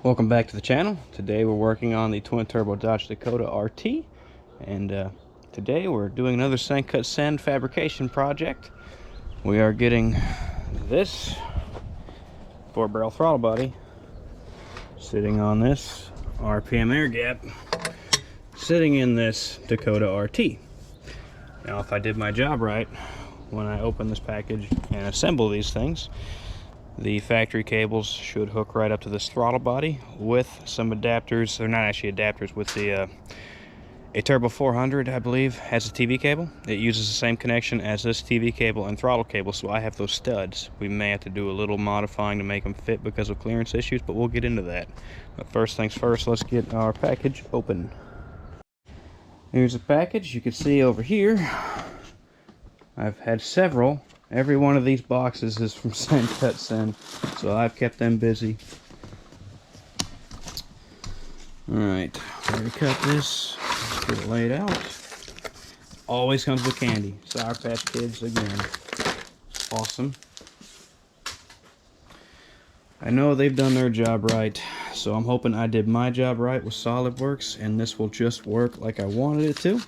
Welcome back to the channel. Today we're working on the twin turbo Dodge Dakota RT, and today we're doing another sand cut sand fabrication project. We are getting this 4-barrel throttle body sitting on this RPM air gap sitting in this Dakota RT. Now if I did my job right, when I open this package and assemble these things, the factory cables should hook right up to this throttle body with some adapters. They're not actually adapters. With the a Turbo 400, I believe, has a TV cable. It uses the same connection as this TV cable and throttle cable, so I have those studs. We may have to do a little modifying to make them fit because of clearance issues, but we'll get into that. But first things first, let's get our package open. Here's the package. You can see over here I've had several. Every one of these boxes is from Sand Cut Sand, so I've kept them busy. Alright, ready to cut this. Let's get it laid out. Always comes with candy. Sour Patch Kids again. Awesome. I know they've done their job right, so I'm hoping I did my job right with SolidWorks, and this will just work like I wanted it to.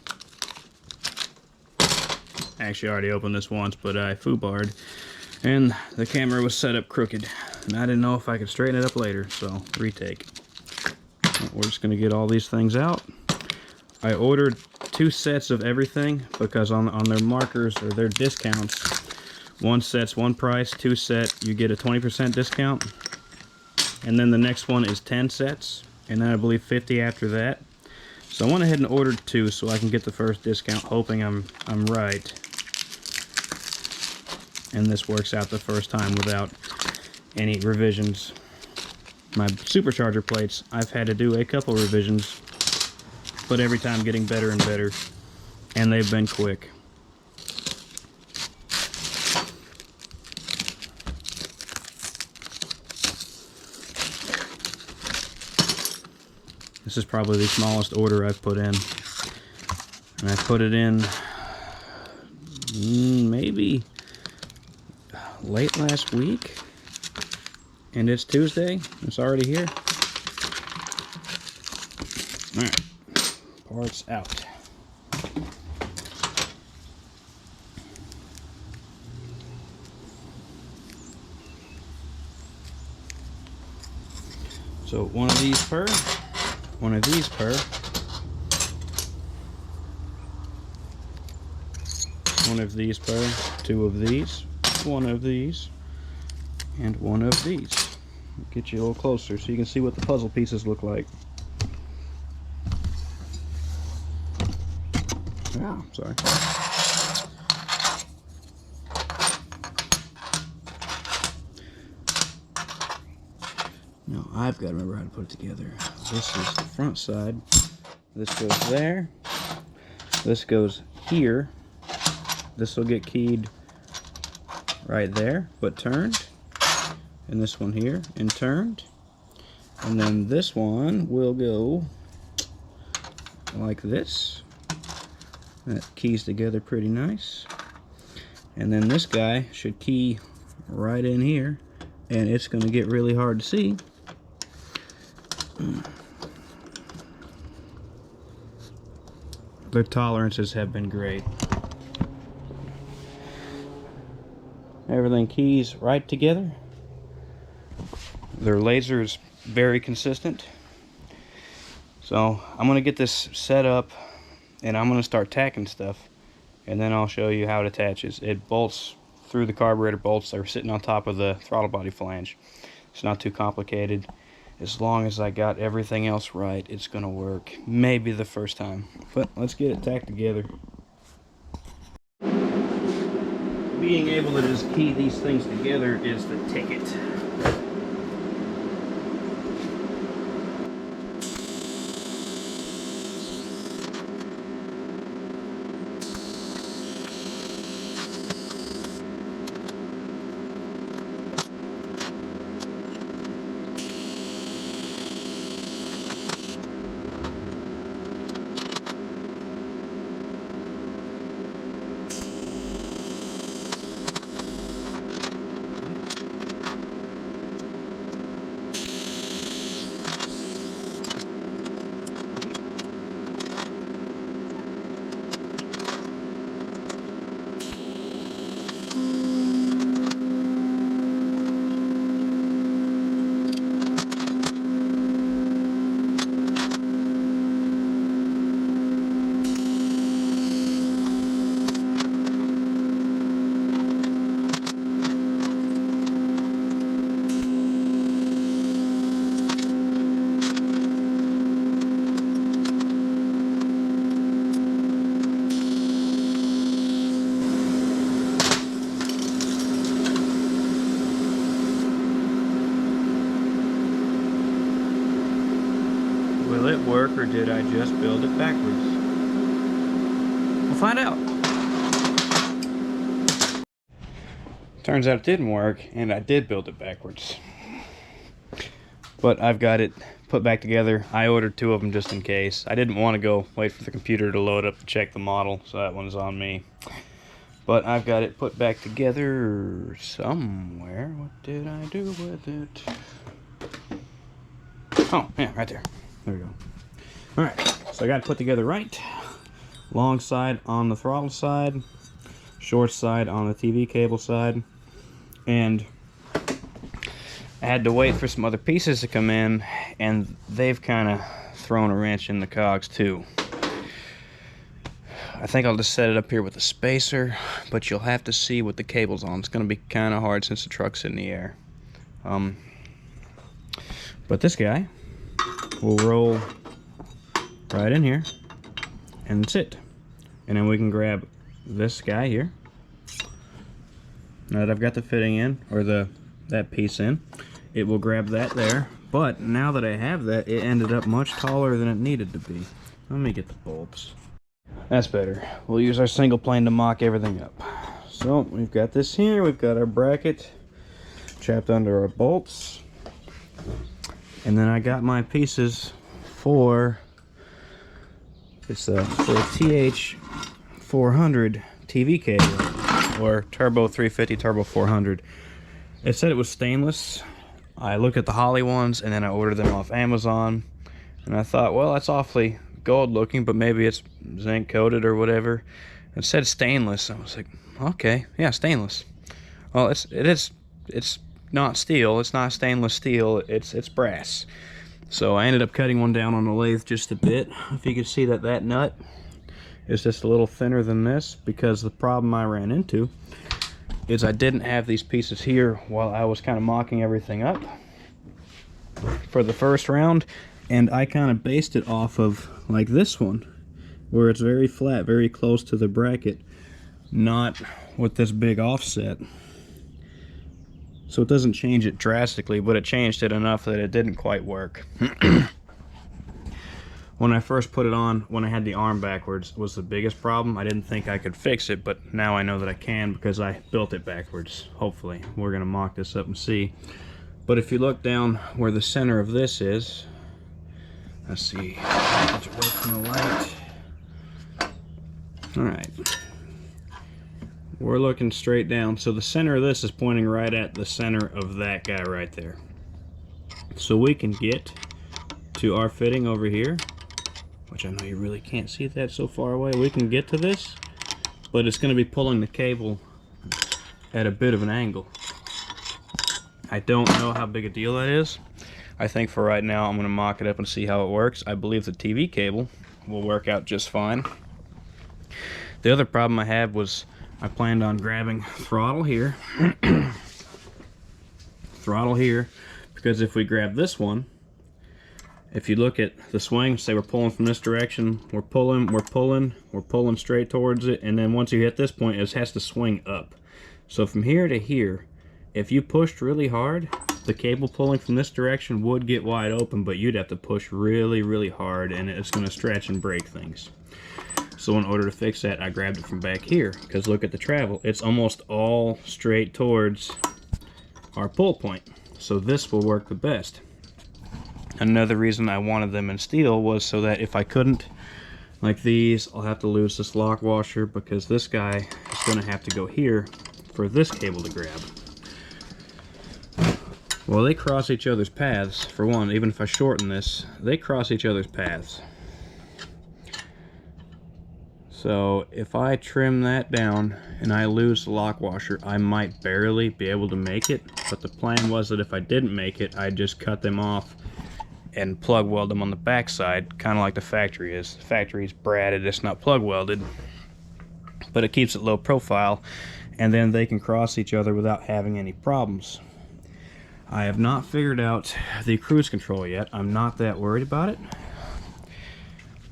Actually, I already opened this once, but I foobarred, and the camera was set up crooked, and I didn't know if I could straighten it up later, so retake. We're just going to get all these things out. I ordered 2 sets of everything because on their markers or their discounts, 1 set's one price, 2 set you get a 20% discount, and then the next one is 10 sets, and then I believe 50 after that. So I went ahead and ordered 2 so I can get the first discount, hoping I'm right. And this works out the first time without any revisions. My supercharger plates, I've had to do a couple revisions, but every time getting better and better, and they've been quick. This is probably the smallest order I've put in, and I put it in maybe late last week, and it's Tuesday. It's already here. Alright, parts out. So one of these per, one of these per, one of these per, 2 of these, 1 of these, and 1 of these. Get you a little closer so you can see what the puzzle pieces look like. Ah, sorry. Now I've got to remember how to put it together. This is the front side. This goes there. This goes here. This will get keyed right there, but turned. And this one here, and turned. And then this one will go like this. That keys together pretty nice. And then this guy should key right in here, and it's going to get really hard to see. Their tolerances have been great. Everything keys right together. Their laser is very consistent. So I'm going to get this set up, and I'm going to start tacking stuff, and then I'll show you how it attaches. It bolts through the carburetor bolts that are sitting on top of the throttle body flange. It's not too complicated. As long as I got everything else right, it's going to work. Maybe the first time. But let's get it tacked together. Being able to just key these things together is the ticket. Will it work, or did I just build it backwards? We'll find out. Turns out it didn't work, and I did build it backwards. But I've got it put back together. I ordered 2 of them just in case. I didn't want to go wait for the computer to load up to check the model, so that one's on me. But I've got it put back together somewhere. What did I do with it? Oh, yeah, right there. There we go. Alright, so I got it put together right. Long side on the throttle side, short side on the TV cable side. And I had to wait for some other pieces to come in, and they've kind of thrown a wrench in the cogs too. I think I'll just set it up here with a spacer, but you'll have to see with the cables on. It's going to be kind of hard since the truck's in the air. But this guy will roll right in here, and that's it. And then we can grab this guy here. Now that I've got the fitting in, or that piece in, it will grab that there. But now that I have that, it ended up much taller than it needed to be. Let me get the bolts. That's better. We'll use our single plane to mock everything up. So we've got this here. We've got our bracket trapped under our bolts. And then I got my pieces for a TH400 TV cable, or Turbo 350 Turbo 400. It said it was stainless. I looked at the Holly ones, and then I ordered them off Amazon. And I thought, well, that's awfully gold looking, but maybe it's zinc coated or whatever. It said stainless. I was like, okay, yeah, stainless. Well, it's not steel. It's not stainless steel. It's brass. So I ended up cutting one down on the lathe just a bit. If you can see that nut is just a little thinner than this, because the problem I ran into is I didn't have these pieces here while I was kind of mocking everything up for the first round, and I kind of based it off of like this one, where it's very flat, very close to the bracket, not with this big offset. So it doesn't change it drastically, but it changed it enough that it didn't quite work. When I first put it on, when I had the arm backwards, was the biggest problem. I didn't think I could fix it, but now I know that I can because I built it backwards. Hopefully. We're going to mock this up and see. But if you look down where the center of this is, let's see, let's away from the light. Alright. We're looking straight down. So the center of this is pointing right at the center of that guy right there. So we can get to our fitting over here, which I know you really can't see that so far away. We can get to this, but it's going to be pulling the cable at a bit of an angle. I don't know how big a deal that is. I think for right now I'm going to mock it up and see how it works. I believe the TV cable will work out just fine. The other problem I had was I planned on grabbing throttle here, throttle here, because if we grab this one, if you look at the swing, say we're pulling from this direction, we're pulling straight towards it, and then once you hit this point, it has to swing up. So from here to here, if you pushed really hard, the cable pulling from this direction would get wide open, but you'd have to push really, really hard, and it's going to stretch and break things. So in order to fix that, I grabbed it from back here, because look at the travel. It's almost all straight towards our pull point. So this will work the best. Another reason I wanted them in steel was so that if I couldn't, like these, I'll have to lose this lock washer, because this guy is going to have to go here for this cable to grab. Well, they cross each other's paths. For one, even if I shorten this, they cross each other's paths. So if I trim that down and I lose the lock washer, I might barely be able to make it. But the plan was that if I didn't make it, I'd just cut them off and plug weld them on the back side, kind of like the factory is. The factory's bradded, it's not plug welded, but it keeps it low profile, and then they can cross each other without having any problems. I have not figured out the cruise control yet. I'm not that worried about it.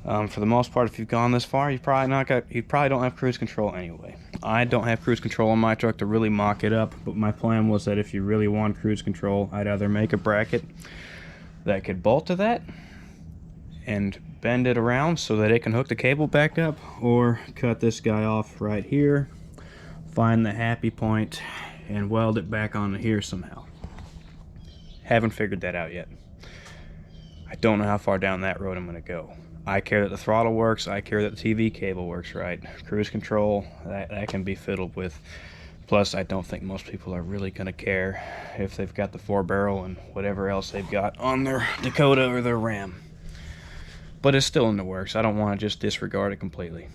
For the most part, if you've gone this far, you probably don't have cruise control anyway. I don't have cruise control on my truck to really mock it up, but my plan was that if you really want cruise control, I'd either make a bracket that could bolt to that, and bend it around so that it can hook the cable back up, or cut this guy off right here, find the happy point, and weld it back onto here somehow. Haven't figured that out yet. I don't know how far down that road I'm going to go. I care that the throttle works, I care that the TV cable works right. Cruise control, that can be fiddled with. Plus, I don't think most people are really going to care if they've got the 4-barrel and whatever else they've got on their Dakota or their Ram. But it's still in the works. I don't want to just disregard it completely.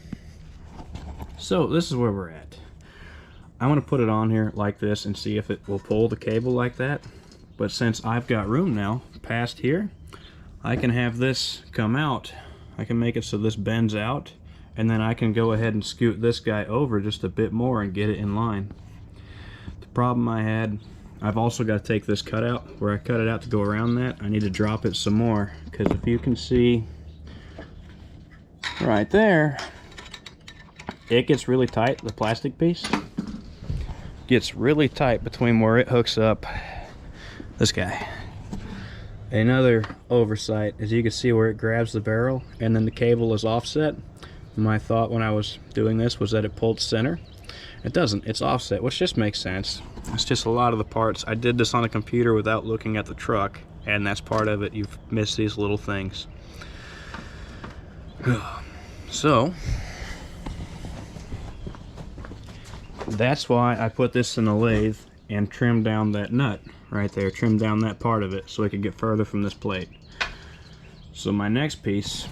So this is where we're at. I'm going to put it on here like this and see if it will pull the cable like that. But since I've got room now past here, I can have this come out. I can make it so this bends out, and then I can go ahead and scoot this guy over just a bit more and get it in line. The problem I had, I've also got to take this cutout where I cut it out to go around that. I need to drop it some more, because if you can see right there, it gets really tight. The plastic piece gets really tight between where it hooks up this guy. Another oversight, as you can see where it grabs the barrel and then the cable is offset. My thought when I was doing this was that it pulled center. It doesn't, it's offset, which just makes sense. It's just a lot of the parts. I did this on a computer without looking at the truck, and that's part of it. You've missed these little things. So that's why I put this in a lathe and trimmed down that nut right there, trim down that part of it so it could get further from this plate. So my next piece,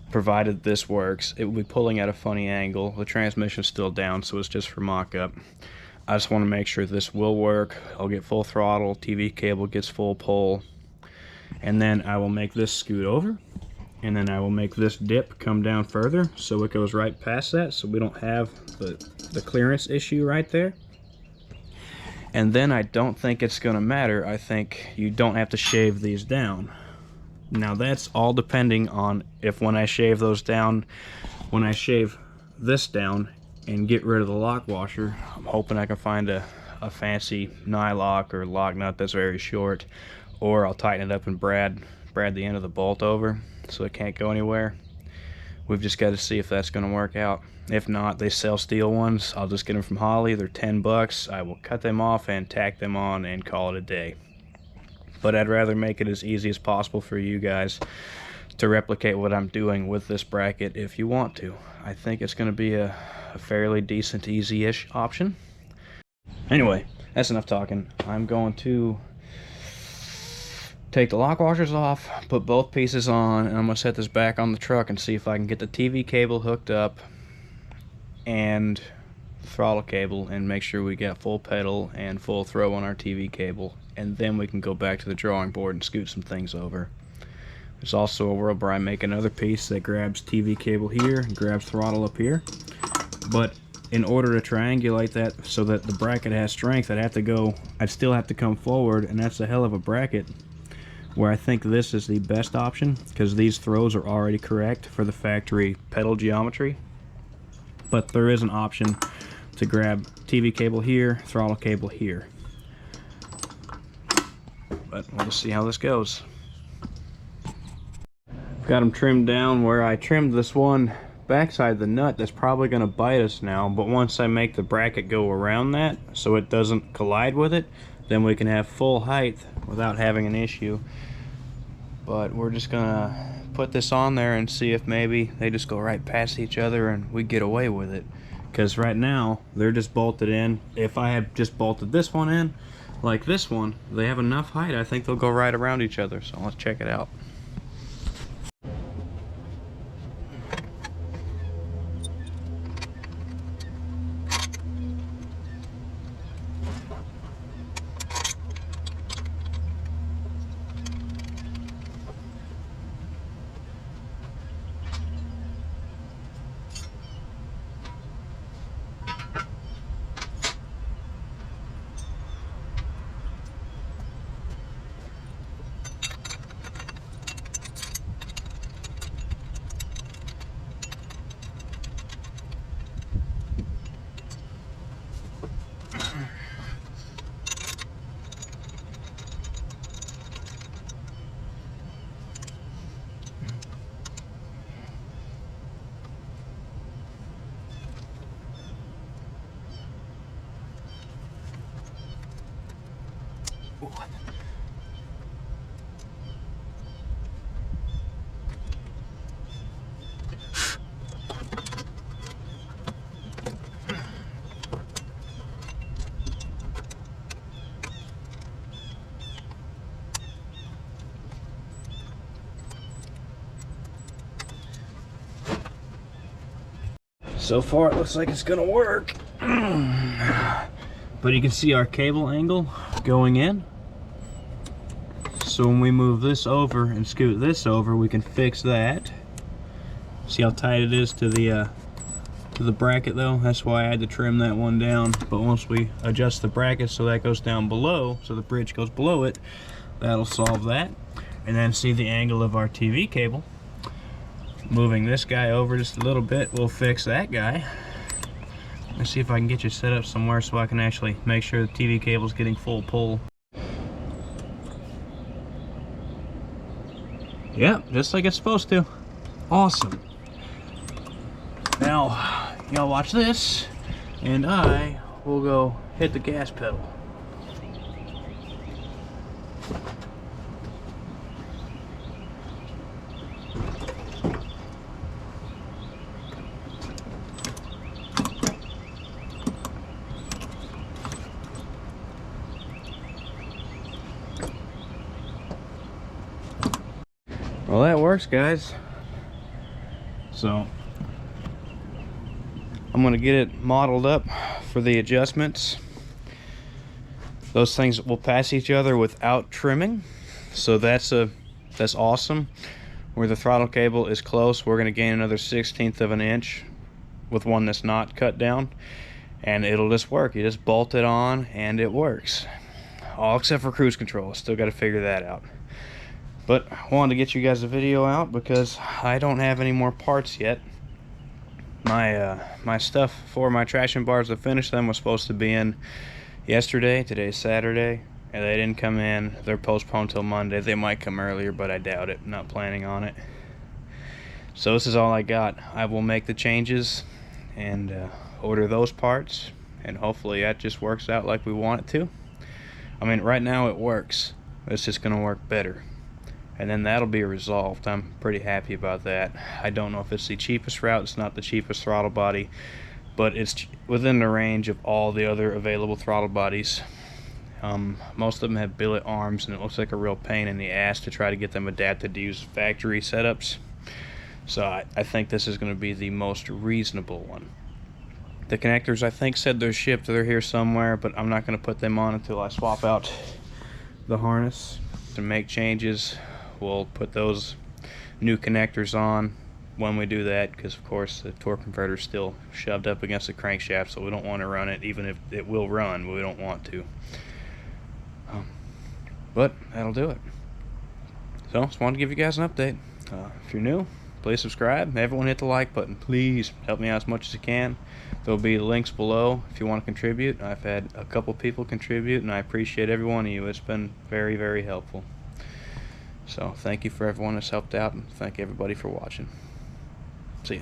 provided this works, it will be pulling at a funny angle. The transmission's still down, so it's just for mock-up. I just want to make sure this will work. I'll get full throttle, TV cable gets full pull, and then I will make this scoot over, and then I will make this dip come down further so it goes right past that, so we don't have the clearance issue right there. And then I don't think it's going to matter. I think you don't have to shave these down. Now that's all depending on if when I shave those down, when I shave this down and get rid of the lock washer, I'm hoping I can find a fancy nylock or lock nut that's very short, or I'll tighten it up and brad the end of the bolt over so it can't go anywhere. We've just got to see if that's going to work out. If not, they sell steel ones. I'll just get them from Holly. They're 10 bucks. I will cut them off and tack them on and call it a day. But I'd rather make it as easy as possible for you guys to replicate what I'm doing with this bracket if you want to. I think it's going to be a fairly decent, easy-ish option. Anyway, that's enough talking. I'm going to take the lock washers off, put both pieces on, and I'm going to set this back on the truck and see if I can get the TV cable hooked up and throttle cable and make sure we got full pedal and full throw on our TV cable, and then we can go back to the drawing board and scoot some things over. There's also a world where I make another piece that grabs TV cable here and grabs throttle up here, but in order to triangulate that so that the bracket has strength, I'd still have to come forward, and that's a hell of a bracket, where I think this is the best option because these throws are already correct for the factory pedal geometry. But there is an option to grab TV cable here, throttle cable here. But we'll just see how this goes. I've got them trimmed down where I trimmed this one backside of the nut that's probably going to bite us now, but once I make the bracket go around that so it doesn't collide with it, then we can have full height without having an issue. But we're just gonna put this on there and see if maybe they just go right past each other and we get away with it, because right now they're just bolted in. If I had just bolted this one in like this one, they have enough height, I think they'll go right around each other. So let's check it out. So far it looks like it's gonna work. But you can see our cable angle going in. So when we move this over and scoot this over, we can fix that. See how tight it is to the bracket though? That's why I had to trim that one down. But once we adjust the bracket so that goes down below, so the bridge goes below it, that'll solve that. And then see the angle of our TV cable. Moving this guy over just a little bit will fix that guy. Let's see if I can get you set up somewhere so I can actually make sure the TV cable's getting full pull. Yep, just like it's supposed to. Awesome. Now, y'all watch this, and I will go hit the gas pedal. Well, that works, guys. So I'm gonna get it modeled up for the adjustments. Those things will pass each other without trimming, so that's awesome. Where the throttle cable is close, we're gonna gain another 1/16 of an inch with one that's not cut down, and it'll just work. You just bolt it on and it works, all except for cruise control. Still got to figure that out. But I wanted to get you guys a video out because I don't have any more parts yet. My stuff for my traction bars to finish them was supposed to be in yesterday. Today's Saturday, and they didn't come in. They're postponed till Monday. They might come earlier, but I doubt it. I'm not planning on it. So this is all I got. I will make the changes and order those parts, and hopefully that just works out like we want it to. I mean, right now it works. It's just gonna work better. And then that'll be resolved. I'm pretty happy about that. I don't know if it's the cheapest route. It's not the cheapest throttle body, but it's within the range of all the other available throttle bodies. Most of them have billet arms, and it looks like a real pain in the ass to try to get them adapted to use factory setups. So I think this is going to be the most reasonable one. The connectors, I think, said they're shipped. They're here somewhere, but I'm not going to put them on until I swap out the harness to make changes. We'll put those new connectors on when we do that, because of course the torque converter is still shoved up against the crankshaft, so we don't want to run it. Even if it will run, but we don't want to. But that'll do it. So just wanted to give you guys an update. If you're new, please subscribe. Everyone hit the like button, please. Help me out as much as you can. There'll be links below if you want to contribute. I've had a couple people contribute, and I appreciate every one of you. It's been very, very helpful. So thank you for everyone that's helped out, and thank everybody for watching. See ya.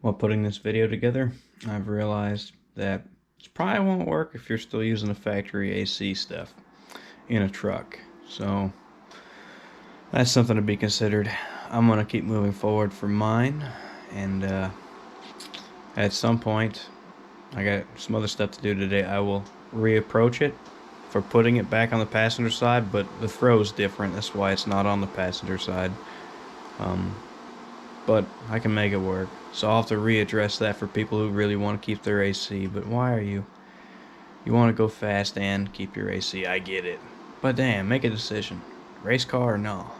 While putting this video together, I've realized that it probably won't work if you're still using the factory AC stuff in a truck. So that's something to be considered. I'm going to keep moving forward for mine, and at some point, I got some other stuff to do today. I will reapproach it for putting it back on the passenger side, but the throw is different. That's why it's not on the passenger side. But I can make it work. So I'll have to readdress that for people who really want to keep their AC. But why are you? You want to go fast and keep your AC. I get it. But damn, make a decision. Race car or no?